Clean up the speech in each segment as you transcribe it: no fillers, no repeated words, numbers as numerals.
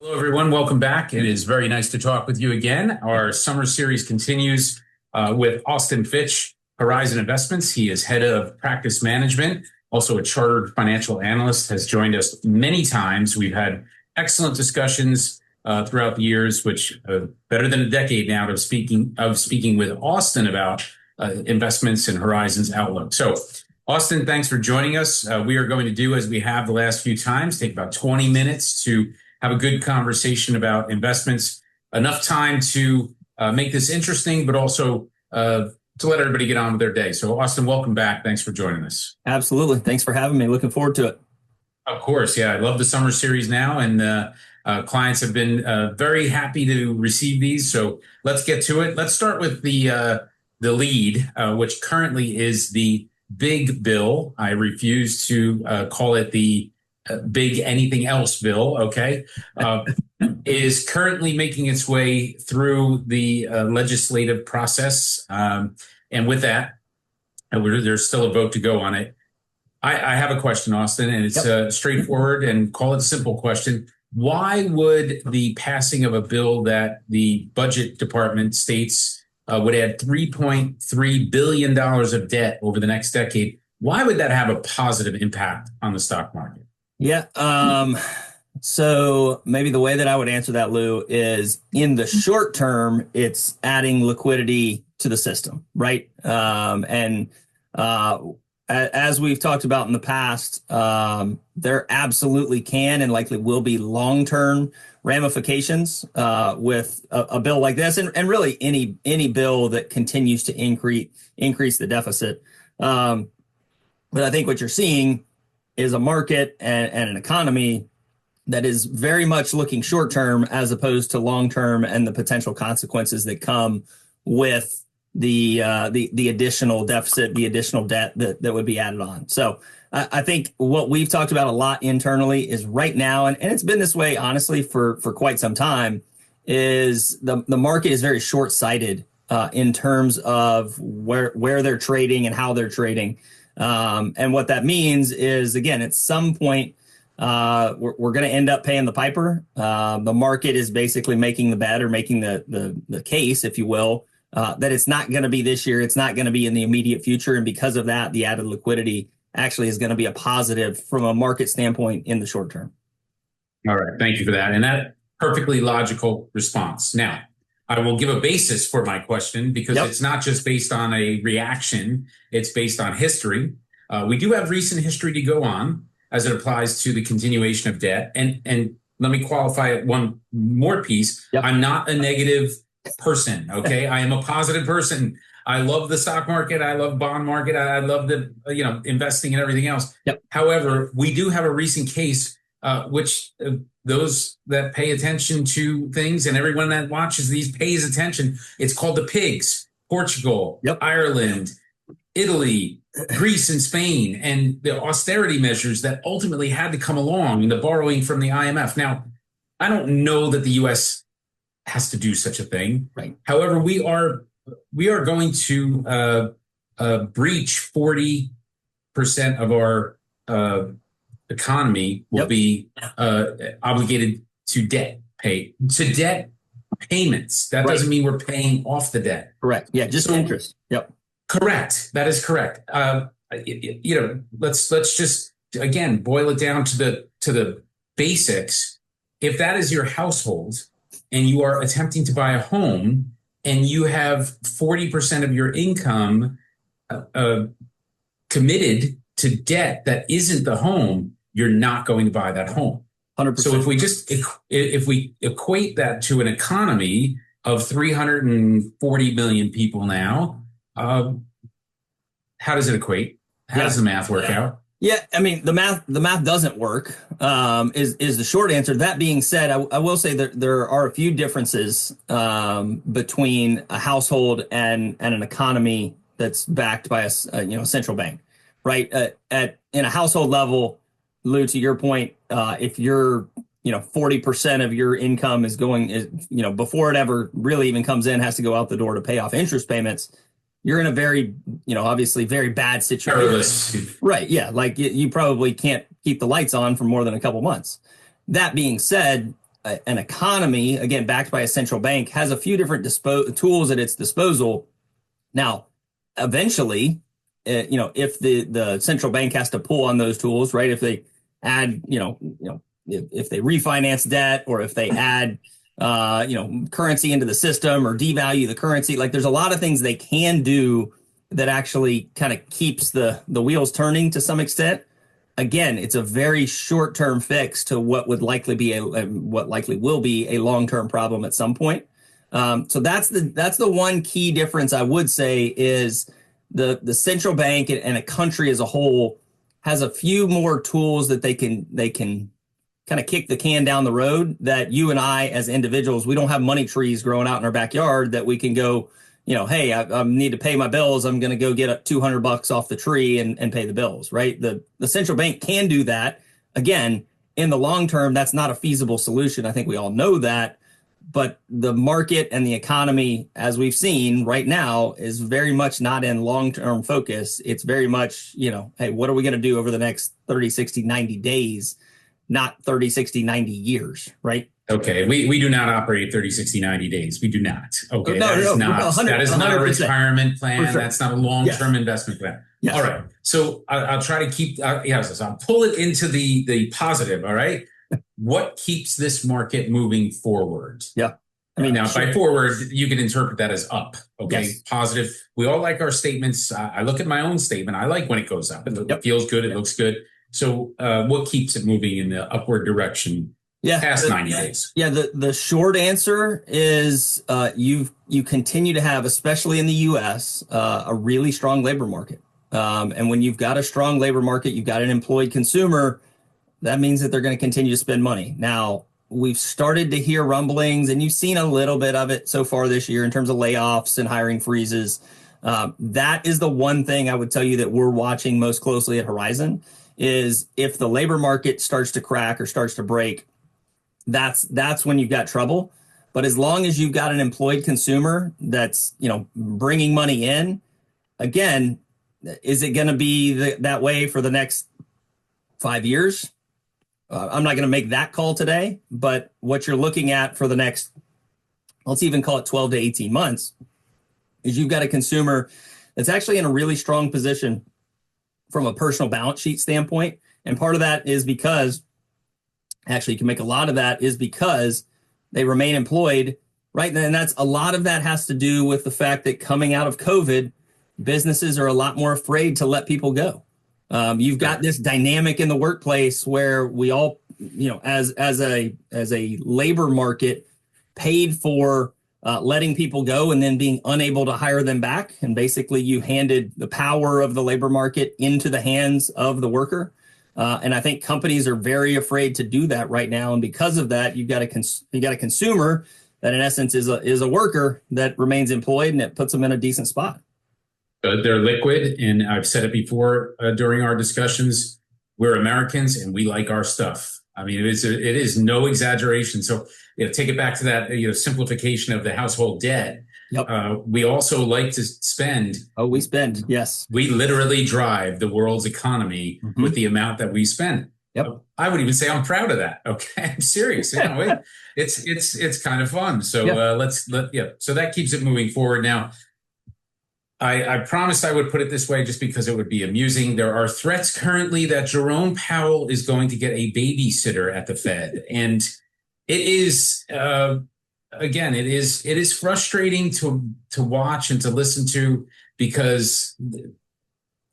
Hello, everyone. Welcome back. It is very nice to talk with you again. Our summer series continues with Austin Fitch, Horizon Investments. He is head of practice management, also a chartered financial analyst, has joined us many times. We've had excellent discussions throughout the years, which better than a decade now of speaking with Austin about investments and Horizon's outlook. So, Austin, thanks for joining us. We are going to do as we have the last few times, take about 20 minutes to have a good conversation about investments, enough time to make this interesting, but also to let everybody get on with their day. So, Austin, welcome back. Thanks for joining us. Absolutely. Thanks for having me. Looking forward to it. Of course. Yeah, I love the summer series now, and clients have been very happy to receive these. So let's get to it. Let's start with the lead, which currently is the big bill. I refuse to call it the big anything else bill, okay, is currently making its way through the legislative process. And with that, there's still a vote to go on it. I have a question, Austin, and it's straightforward and call it a simple question. Why would the passing of a bill that the budget department states would add $3.3 billion of debt over the next decade, why would that have a positive impact on the stock market? Yeah. So maybe the way that I would answer that, Lou, is in the short term, it's adding liquidity to the system, right? As we've talked about in the past, there absolutely can and likely will be long-term ramifications with a bill like this, and really any bill that continues to increase the deficit. But I think what you're seeing is a market and an economy that is very much looking short term as opposed to long term, and the potential consequences that come with the additional deficit, the additional debt that would be added on. So I think what we've talked about a lot internally is right now, and it's been this way honestly for quite some time, is the market is very short sighted in terms of where they're trading and how they're trading. And what that means is, again, at some point, we're going to end up paying the piper. The market is basically making the bet, or making the case, if you will, that it's not going to be this year. It's not going to be in the immediate future. And because of that, the added liquidity actually is going to be a positive from a market standpoint in the short term. All right. Thank you for that. And that perfectly logical response. Now, I will give a basis for my question, because it's not just based on a reaction. It's based on history. We do have recent history to go on as it applies to the continuation of debt. And let me qualify it one more piece. I'm not a negative person, okay? I am a positive person. I love the stock market. I love bond market. I love the investing and everything else. However, we do have a recent case which those that pay attention to things, and everyone that watches these pays attention. It's called the pigs: Portugal, Ireland, Italy, Greece, and Spain, and the austerity measures that ultimately had to come along, and the borrowing from the IMF. Now, I don't know that the U.S. has to do such a thing. Right. However, we are going to breach 40% of our economy will be obligated to debt payments. That doesn't mean we're paying off the debt. Correct. Yeah, just interest. Correct. That is correct. Let's just again boil it down to the basics. If that is your household and you are attempting to buy a home and you have 40% of your income committed to debt that isn't the home, you're not going to buy that home. 100%. So if we equate that to an economy of 340 million people now, how does it equate? How does the math work out? Yeah, I mean, the math doesn't work, is the short answer. That being said, I will say that there are a few differences between a household and an economy that's backed by a central bank, right? In a household level, Lou, to your point, if you're 40% of your income is before it ever really even comes in, has to go out the door to pay off interest payments, you're in a very, obviously very bad situation. Right. Yeah. Like you probably can't keep the lights on for more than a couple months. That being said, an economy, again, backed by a central bank, has a few different tools at its disposal. Now, eventually, if the central bank has to pull on those tools, right? If they add, if they refinance debt, or if they add, currency into the system, or devalue the currency, like there's a lot of things they can do that actually kind of keeps the wheels turning to some extent. Again, it's a very short-term fix to what would likely be what likely will be a long-term problem at some point. So that's the one key difference I would say is the central bank and a country as a whole has a few more tools that they can kind of kick the can down the road that you and I as individuals, we don't have money trees growing out in our backyard that we can go, hey, I need to pay my bills. I'm going to go get $200 off the tree and pay the bills, right? The central bank can do that. Again, in the long term, that's not a feasible solution. I think we all know that. But the market and the economy, as we've seen right now, is very much not in long-term focus. It's very much, hey, what are we going to do over the next 30, 60, 90 days, not 30, 60, 90 years, right? Okay, we do not operate 30, 60, 90 days. We do not. Okay, No, that is not 100%. a retirement plan. Sure. That's not a long-term investment plan. Yes. All right, so I'll try to keep, I'll pull it into the positive, all right? What keeps this market moving forward? Yeah. I mean, now by forward, you can interpret that as up. Okay. Yes. Positive. We all like our statements. I look at my own statement. I like when it goes up. It feels good. It looks good. So what keeps it moving in the upward direction past 90 days? Yeah. The short answer is you continue to have, especially in the US, a really strong labor market. And when you've got a strong labor market, you've got an employed consumer, that means that they're going to continue to spend money. Now, we've started to hear rumblings, and you've seen a little bit of it so far this year in terms of layoffs and hiring freezes. That is the one thing I would tell you that we're watching most closely at Horizon is if the labor market starts to crack or starts to break, that's when you've got trouble. But as long as you've got an employed consumer that's, bringing money in, again, is it going to be that way for the next 5 years? I'm not going to make that call today, but what you're looking at for the next, let's even call it 12 to 18 months, is you've got a consumer that's actually in a really strong position from a personal balance sheet standpoint. And part of that is because, actually, you can make a lot of that is because they remain employed, right? And that's a lot of that has to do with the fact that coming out of COVID, businesses are a lot more afraid to let people go. You've got this dynamic in the workplace where we all, as a labor market, paid for letting people go and then being unable to hire them back. And basically, you handed the power of the labor market into the hands of the worker. And I think companies are very afraid to do that right now. And because of that, you've got a consumer that, in essence, is a worker that remains employed, and it puts them in a decent spot. They're liquid, and I've said it before during our discussions. We're Americans, and we like our stuff. I mean, it is no exaggeration. So, take it back to that simplification of the household debt. Yep. We also like to spend. Oh, we spend. Yes. We literally drive the world's economy with the amount that we spend. Yep. I would even say I'm proud of that. Okay, I'm serious. It's kind of fun. So So that keeps it moving forward now. I promised I would put it this way just because it would be amusing. There are threats currently that Jerome Powell is going to get a babysitter at the Fed. And it is, again, it is frustrating to watch and to listen to, because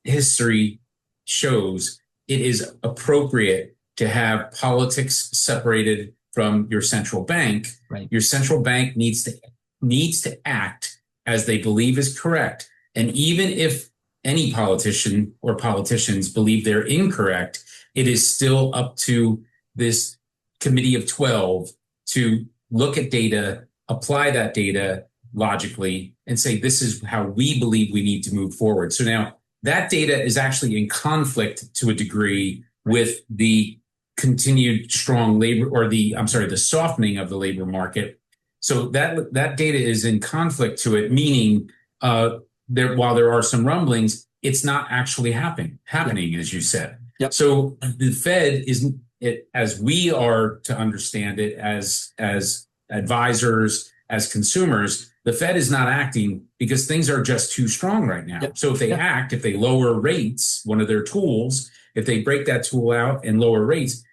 history shows it is appropriate to have politics separated from your central bank. Right. Your central bank needs to act as they believe is correct. And even if any politician or politicians believe they're incorrect, it is still up to this committee of 12 to look at data, apply that data logically, and say, this is how we believe we need to move forward. So now that data is actually in conflict to a degree with the continued strong labor, or the softening of the labor market. So that data is in conflict to it, meaning while there are some rumblings, it's not actually happening, as you said. Yep. So the Fed it as we are to understand it as advisors, as consumers, the Fed is not acting because things are just too strong right now. Yep. So if they act, if they lower rates, one of their tools, if they break that tool out and lower rates,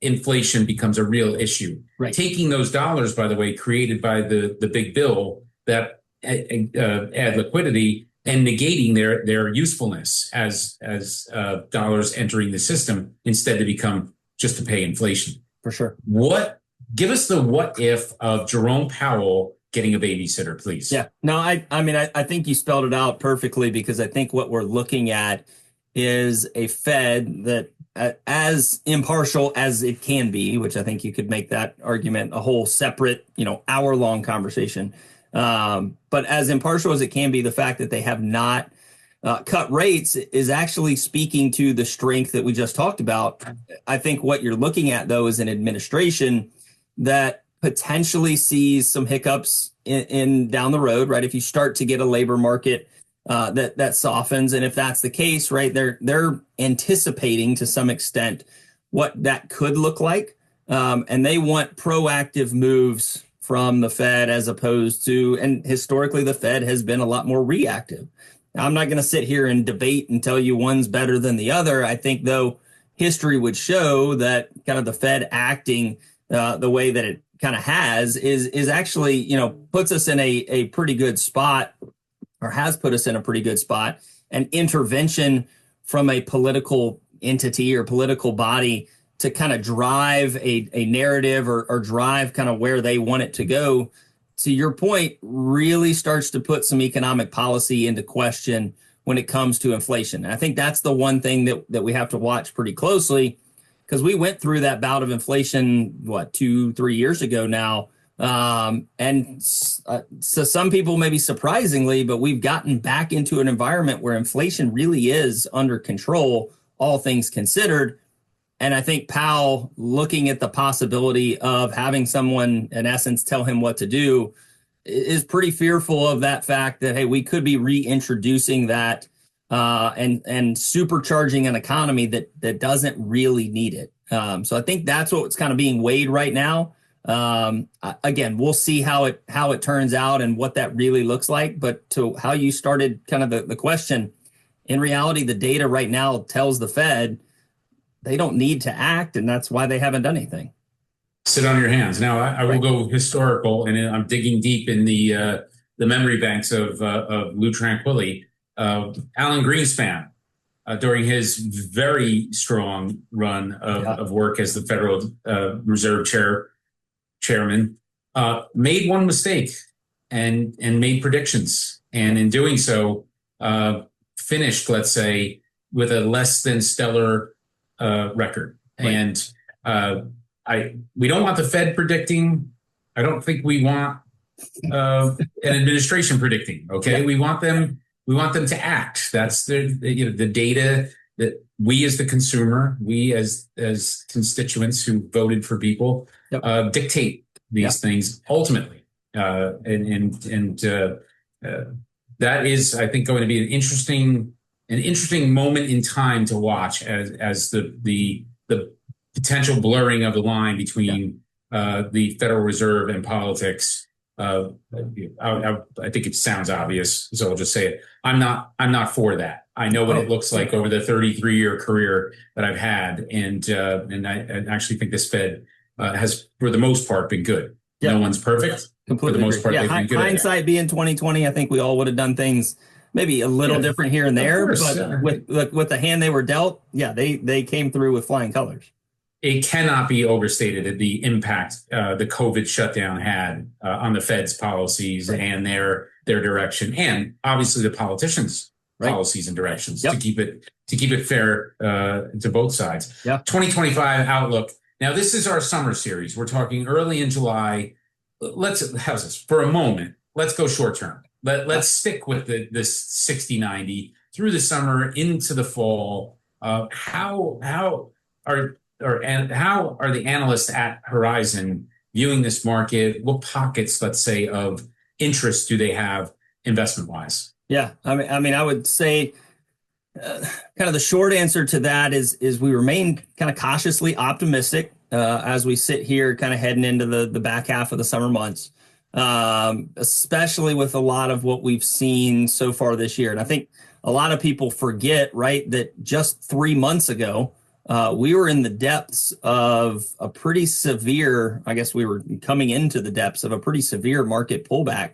inflation becomes a real issue. Right. Taking those dollars, by the way, created by the big bill that add liquidity and negating their usefulness as dollars entering the system instead to become just to pay inflation. For sure. Give us the what if of Jerome Powell getting a babysitter, please. Yeah. No, I think you spelled it out perfectly, because I think what we're looking at is a Fed that, as impartial as it can be, which I think you could make that argument a whole separate, hour-long conversation. But as impartial as it can be, the fact that they have not cut rates is actually speaking to the strength that we just talked about. I think what you're looking at, though, is an administration that potentially sees some hiccups in down the road, right? If you start to get a labor market that softens, and if that's the case, right, they're anticipating to some extent what that could look like, and they want proactive moves from the Fed as opposed to, and historically the Fed has been a lot more reactive. Now, I'm not going to sit here and debate and tell you one's better than the other. I think, though, history would show that kind of the Fed acting the way that it kind of has is actually, puts us in a pretty good spot, or has put us in a pretty good spot. And intervention from a political entity or political body to kind of drive a narrative or drive kind of where they want it to go, to your point, really starts to put some economic policy into question when it comes to inflation. And I think that's the one thing that we have to watch pretty closely, because we went through that bout of inflation, 2-3 years ago now. So some people, maybe surprisingly, but we've gotten back into an environment where inflation really is under control, all things considered. And I think Powell, looking at the possibility of having someone, in essence, tell him what to do, is pretty fearful of that fact that, hey, we could be reintroducing that and supercharging an economy that doesn't really need it. So I think that's what's kind of being weighed right now. Again, we'll see how it turns out and what that really looks like. But to how you started kind of the question, in reality, the data right now tells the Fed they don't need to act, and that's why they haven't done anything. Sit on your hands. Now, I will go historical, and I'm digging deep in the memory banks of Lou Tranquilli. Alan Greenspan, during his very strong run of work as the Federal Reserve chairman, made one mistake and made predictions, and in doing so, finished, let's say, with a less than stellar record. Right. And we don't want the Fed predicting. I don't think we want an administration predicting. Okay, yeah. We want them to act. That's the data that we as the consumer, we as constituents who voted for people, dictate these things ultimately. That is, I think, going to be an interesting moment in time to watch as the potential blurring of the line between the Federal Reserve and politics. I think it sounds obvious, so I'll just say it. I'm not for that. I know what it looks like over the 33-year career that I've had, and I actually think this Fed has, for the most part, been good. No one's perfect. Completely. For the most part, they've been good. Hindsight being 2020, I think we all would have done things maybe a little different here and there, but with the hand they were dealt, they came through with flying colors. It cannot be overstated the impact the COVID shutdown had on the Fed's policies and their direction, and obviously the politicians' policies and directions to keep it fair to both sides. 2025 outlook. Now, this is our summer series. We're talking early in July. How's this? For a moment, let's go short term. Let's stick with this 60-90 through the summer into the fall. How are the analysts at Horizon viewing this market? What pockets, let's say, of interest do they have investment wise? Yeah, I mean, I would say Kind of the short answer to that is we remain kind of cautiously optimistic as we sit here, kind of heading into the back half of the summer months, especially with a lot of what we've seen so far this year. And I think a lot of people forget, right, that just 3 months ago, we were in the depths of a pretty severe, I guess we were coming into the depths of a pretty severe market pullback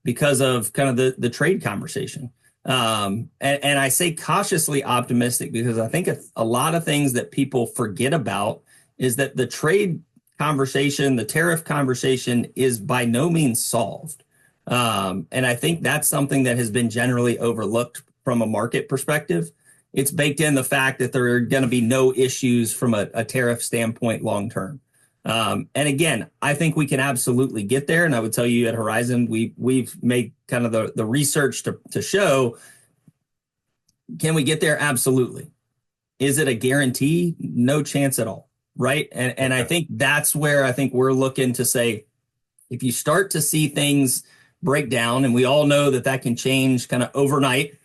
because of kind of the trade conversation. And I say cautiously optimistic because I think a lot of things that people forget about is that the trade conversation, the tariff conversation is by no means solved. And I think that's something that has been generally overlooked from a market perspective. It's baked in the fact that there are going to be no issues from a tariff standpoint long term. And again, I think we can absolutely get there. And I would tell you at Horizon, we've made kind of the research to show, can we get there? Absolutely. Is it a guarantee? No chance at all. Right. And I think that's where I think we're looking to say, if you start to see things break down, and we all know that can change kind of overnight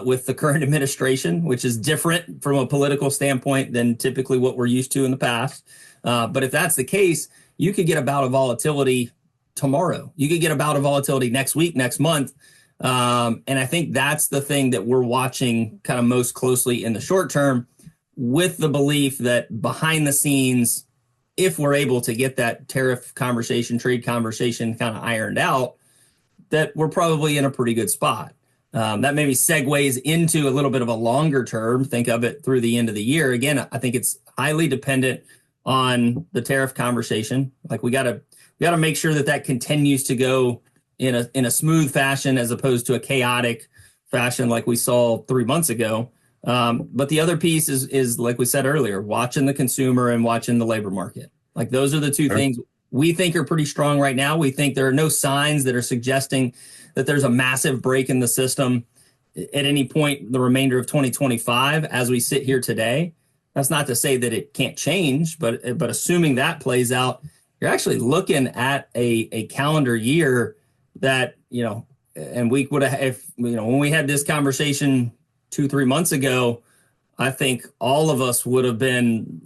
with the current administration, which is different from a political standpoint than typically what we're used to in the past. But if that's the case, you could get a bout of volatility tomorrow. You could get a bout of volatility next week, next month. And I think that's the thing that we're watching kind of most closely in the short term, with the belief that behind the scenes, if we're able to get that tariff conversation, trade conversation kind of ironed out, that we're probably in a pretty good spot. That maybe segues into a little bit of a longer term. Think of it through the end of the year. Again, I think it's highly dependent on the tariff conversation. Like we got to make sure that continues to go in a smooth fashion as opposed to a chaotic fashion like we saw 3 months ago. But the other piece is like we said earlier, watching the consumer and watching the labor market. Like those are the two things we think are pretty strong right now. We think there are no signs that are suggesting that there's a massive break in the system at any point the remainder of 2025 as we sit here today. That's not to say that it can't change, but assuming that plays out, you're actually looking at a calendar year that, and we would have, when we had this conversation 2-3 months ago, I think all of us would have been,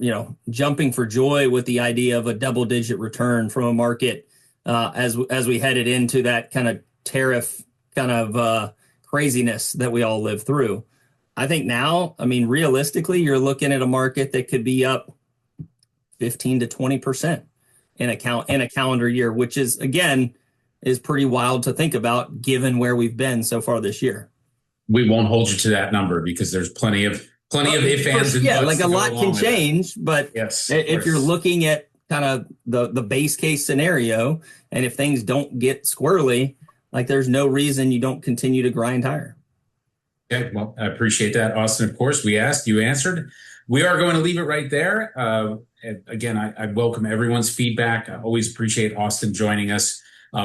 jumping for joy with the idea of a double-digit return from a market as we headed into that kind of tariff kind of craziness that we all lived through. I think now, realistically, you're looking at a market that could be up 15 to 20% in a calendar year, which is, again, is pretty wild to think about given where we've been so far this year. We won't hold you to that number because there's plenty of if, ands, and buts. Like a lot can change, but yes, if you're looking at kind of the base case scenario, and if things don't get squirrely, like there's no reason you don't continue to grind higher. Okay, well, I appreciate that, Austin. Of course, we asked, you answered. We are going to leave it right there. Again, I welcome everyone's feedback. I always appreciate Austin joining us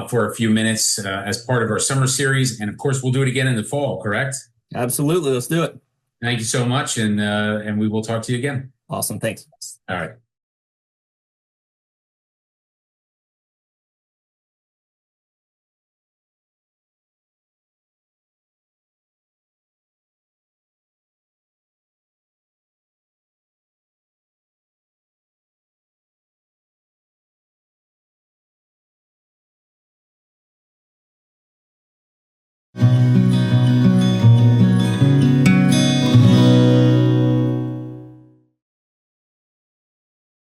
for a few minutes as part of our summer series. And of course, we'll do it again in the fall, correct? Absolutely. Let's do it. Thank you so much. And we will talk to you again. Awesome. Thanks. All right.